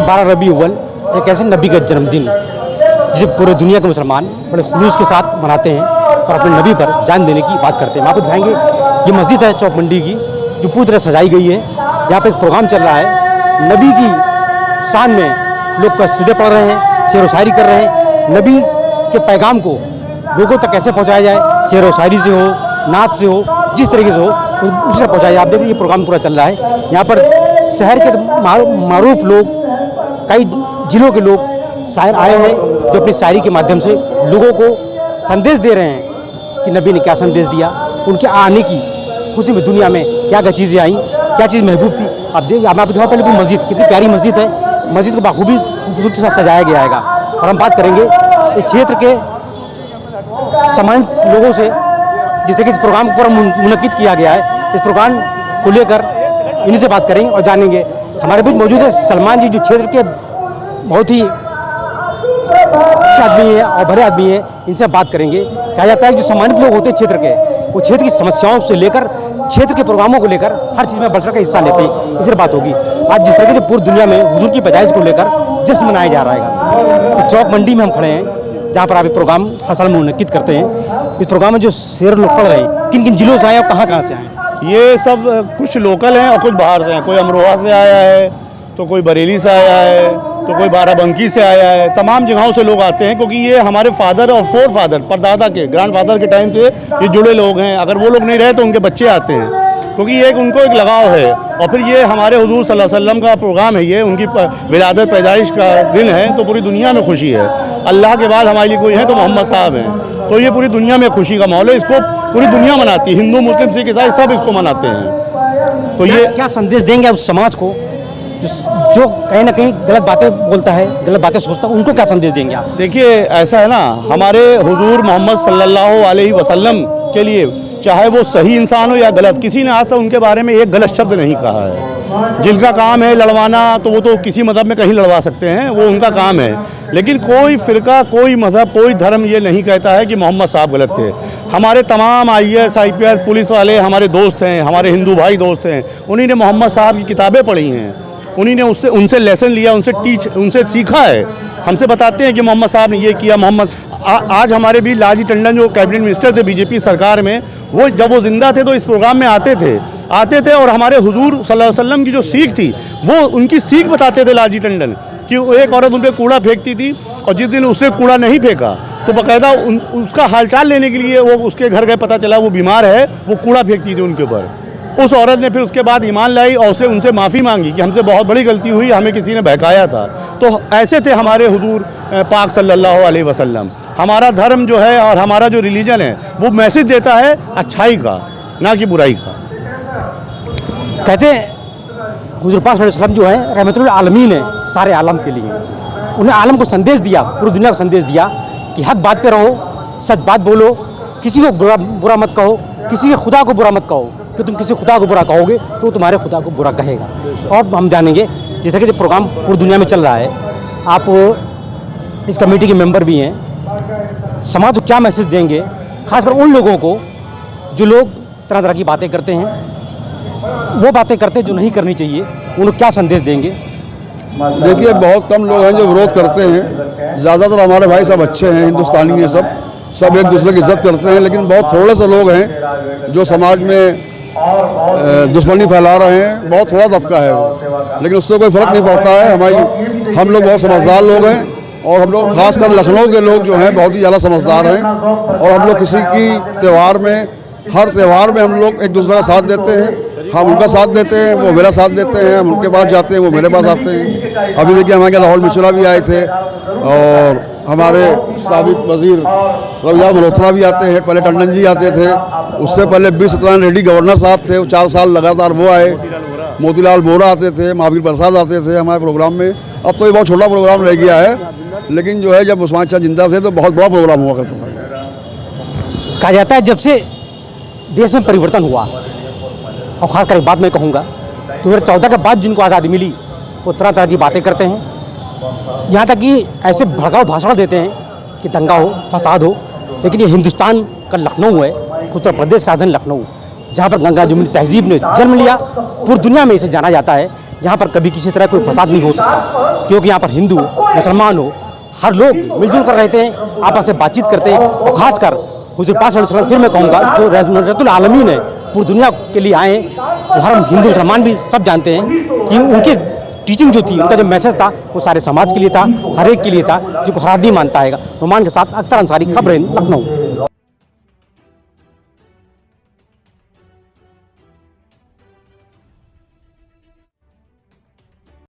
12 रबी अव्वल एक ऐसे नबी का जन्मदिन जिसे पूरे दुनिया के मुसलमान बड़े खुलूस के साथ मनाते हैं और अपने नबी पर जान देने की बात करते हैं। मैं आपको दिखाएंगे, ये मस्जिद है चौक मंडी की, जो पूरी तरह सजाई गई है। यहाँ पर एक प्रोग्राम चल रहा है, नबी की शान में लोग कसीदे पढ़ रहे हैं, शेर व शायरी कर रहे हैं। नबी के पैगाम को लोगों तक कैसे पहुँचाया जाए, शेर व शायरी से हो, नाच से हो, जिस तरीके से हो उसी से पहुँचाया जाए। आप देखिए ये प्रोग्राम पूरा चल रहा है। यहाँ पर शहर के मारूफ लोग, कई जिलों के लोग शायर आए हैं जो अपनी शायरी के माध्यम से लोगों को संदेश दे रहे हैं कि नबी ने क्या संदेश दिया, उनके आने की खुशी में दुनिया में क्या क्या चीज़ें आई, क्या चीज़ महबूब थी। अब देखिए, मैं आपको दिखाऊँ पहले मस्जिद, कितनी प्यारी मस्जिद है। मस्जिद को बाखूबी खूबसूरती के साथ सजाया गया है। और हम बात करेंगे इस क्षेत्र के सम्मानित लोगों से, जिस तरीके से प्रोग्राम पूरा मुनक्किद किया गया है, इस प्रोग्राम को लेकर इन्हीं से बात करेंगे और जानेंगे। हमारे बीच मौजूद है सलमान जी, जो क्षेत्र के बहुत ही अच्छे आदमी हैं और बड़े आदमी हैं। इनसे बात करेंगे। कहा जाता है कि जो सम्मानित लोग होते हैं क्षेत्र के, वो क्षेत्र की समस्याओं से लेकर क्षेत्र के प्रोग्रामों को लेकर हर चीज़ में बढ़ चढ़ कर हिस्सा लेते हैं। इसी बात होगी आज जिस तरीके से पूरी दुनिया में हुजूर की पैदाइश को लेकर जश्न मनाया जा रहा है। तो चौक मंडी में हम खड़े हैं, जहाँ पर आप प्रोग्राम हर साल मुनक्किद करते हैं। इस प्रोग्राम में जो शेर लोग पढ़ रहे हैं, किन किन जिलों से आए और कहाँ से आए? ये सब कुछ लोकल हैं और कुछ बाहर से हैं। कोई अमरोहा से आया है, तो कोई बरेली से आया है, तो कोई बाराबंकी से आया है। तमाम जगहों से लोग आते हैं, क्योंकि ये हमारे फादर और फोर फादर, परदादा के, ग्रैंड फादर के टाइम से ये जुड़े लोग हैं। अगर वो लोग नहीं रहे तो उनके बच्चे आते हैं, क्योंकि ये उनको एक लगाव है। और फिर ये हमारे हुजूर सल्लल्लाहु अलैहि वसल्लम का प्रोग्राम है, ये उनकी विलादत पैदाइश का दिन है, तो पूरी दुनिया में खुशी है। अल्लाह के बाद हमारे लिए कोई है तो मोहम्मद साहब हैं, तो ये पूरी दुनिया में खुशी का माहौल है। इसको पूरी दुनिया मनाती है, हिंदू मुस्लिम सिख ईसाई सब इसको मनाते हैं। तो ये क्या संदेश देंगे उस समाज को जो कहीं ना कहीं गलत बातें बोलता है, गलत बातें सोचता है, उनको क्या संदेश देंगे आप? देखिए, ऐसा है ना, हमारे हुजूर मोहम्मद सल्लल्लाहु अलैहि वसल्लम के लिए चाहे वो सही इंसान हो या गलत, किसी ने आज तक उनके बारे में एक गलत शब्द नहीं कहा है। जिनका काम है लड़वाना, तो वो तो किसी मज़हब में कहीं लड़वा सकते हैं, वो उनका काम है। लेकिन कोई फ़िरका, कोई मज़हब, कोई धर्म ये नहीं कहता है कि मोहम्मद साहब गलत थे। हमारे तमाम IAS IPS पुलिस वाले हमारे दोस्त हैं, हमारे हिंदू भाई दोस्त हैं। उन्हीं ने मोहम्मद साहब की किताबें पढ़ी हैं, उन्हीं ने उनसे लेसन लिया, उनसे सीखा है। हमसे बताते हैं कि मोहम्मद साहब ने ये किया। आज हमारे भी लालजी टंडन जो कैबिनेट मिनिस्टर थे BJP सरकार में, वो जब वो जिंदा थे तो इस प्रोग्राम में आते थे और हमारे हुजूर सल्लल्लाहु अलैहि वसल्लम की जो सीख थी, वो उनकी सीख बताते थे लालजी टंडन, कि एक औरत उन पर कूड़ा फेंकती थी और जिस दिन उसने कूड़ा नहीं फेंका तो बाकायदा उसका हालचाल लेने के लिए वो उसके घर गए, पता चला वो बीमार है, वो कूड़ा फेंकती थी उनके ऊपर। उस औरत ने फिर उसके बाद ईमान लाई और उससे उनसे माफ़ी मांगी कि हमसे बहुत बड़ी गलती हुई, हमें किसी ने बहकाया था। तो ऐसे थे हमारे हुजूर पाक सल्लल्लाहु अलैहि वसल्लम। हमारा धर्म जो है और हमारा जो रिलीजन है, वो मैसेज देता है अच्छाई का, ना कि बुराई का। कहते हैं हुजूर पाक सल्लल्लाहु अलैहि वसल्लम जो है रहमतुल आलमीन है सारे आलम के लिए। उन्हें आलम को संदेश दिया, पूरी दुनिया को संदेश दिया कि हक बात पे रहो, सच बात बोलो, किसी को बुरा मत कहो, किसी के खुदा को बुरा मत कहो, कि तुम किसी खुदा को बुरा कहोगे तो तुम्हारे खुदा को बुरा कहेगा। और हम जानेंगे, जैसे कि जो प्रोग्राम पूरी दुनिया में चल रहा है, आप इस कमेटी के मेंबर भी हैं, समाज को क्या मैसेज देंगे, खासकर उन लोगों को जो लोग तरह तरह की बातें करते हैं, वो बातें करते हैं जो नहीं करनी चाहिए, उनको क्या संदेश देंगे? देखिए, बहुत कम लोग हैं जो विरोध करते हैं। ज़्यादातर हमारे भाई सब अच्छे हैं, हिंदुस्तानी हैं, सब एक दूसरे की इज्जत करते हैं। लेकिन बहुत थोड़े से लोग हैं जो समाज में दुश्मनी फैला रहे हैं। बहुत थोड़ा तबका है वो, लेकिन उससे कोई फ़र्क नहीं पड़ता है। हम लोग बहुत समझदार लोग हैं और हम लोग खासकर लखनऊ के लोग जो हैं बहुत ही ज़्यादा समझदार हैं। और हम लोग किसी की त्यौहार में, हर त्यौहार में हम लोग एक दूसरे का साथ देते हैं। हम उनका साथ देते हैं, वो मेरा साथ देते हैं। हम उनके पास जाते हैं, वो मेरे पास आते हैं। अभी देखिए, हमारे यहाँ राहुल मिश्रा भी आए थे और हमारे साबिक वजीर रविया मल्होत्रा भी आते हैं। पहले टंडन जी आते थे, उससे पहले B सत्यनारायण रेड्डी गवर्नर साहब थे, 4 साल लगातार वो आए। मोतीलाल बोरा आते थे, महावीर प्रसाद आते थे हमारे प्रोग्राम में। अब तो ये बहुत छोटा प्रोग्राम रह गया है, लेकिन जो है जब उस्मान शाह जिंदा थे तो बहुत बड़ा प्रोग्राम हुआ करता था। कहा जाता है जब से देश में परिवर्तन हुआ, और खासकर एक बात मैं कहूँगा, 2014 के बाद जिनको आज़ादी मिली वो तरह तरह की बातें करते हैं, यहाँ तक कि ऐसे भड़काऊ भाषण देते हैं कि दंगा हो, फसाद हो। लेकिन ये हिंदुस्तान का लखनऊ है, उत्तर प्रदेश का राजधानी लखनऊ, जहाँ पर गंगा जमुनी तहजीब ने जन्म लिया। पूरी दुनिया में इसे जाना जाता है यहाँ पर कभी किसी तरह कोई फसाद नहीं हो सकता, क्योंकि यहाँ पर हिंदू मुसलमान हो, हर लोग मिलजुल कर रहते हैं, आपस में बातचीत करते हैं। और ख़ासकर हुज़ूर पाक सल्लल्लाहु अलैहि वसल्लम, फिर मैं कहूँगा, जो रहमतुल आलमीन है, पूरी दुनिया के लिए आए, और हर हिंदू मुसलमान भी सब जानते हैं कि उनके टीचिंग जो थी, उनका जो मैसेज था, वो सारे समाज के लिए था, हर एक के लिए था, जो हर आदमी मानता है। नुमान के साथ अख्तर अंसारी, खबर लखनऊ।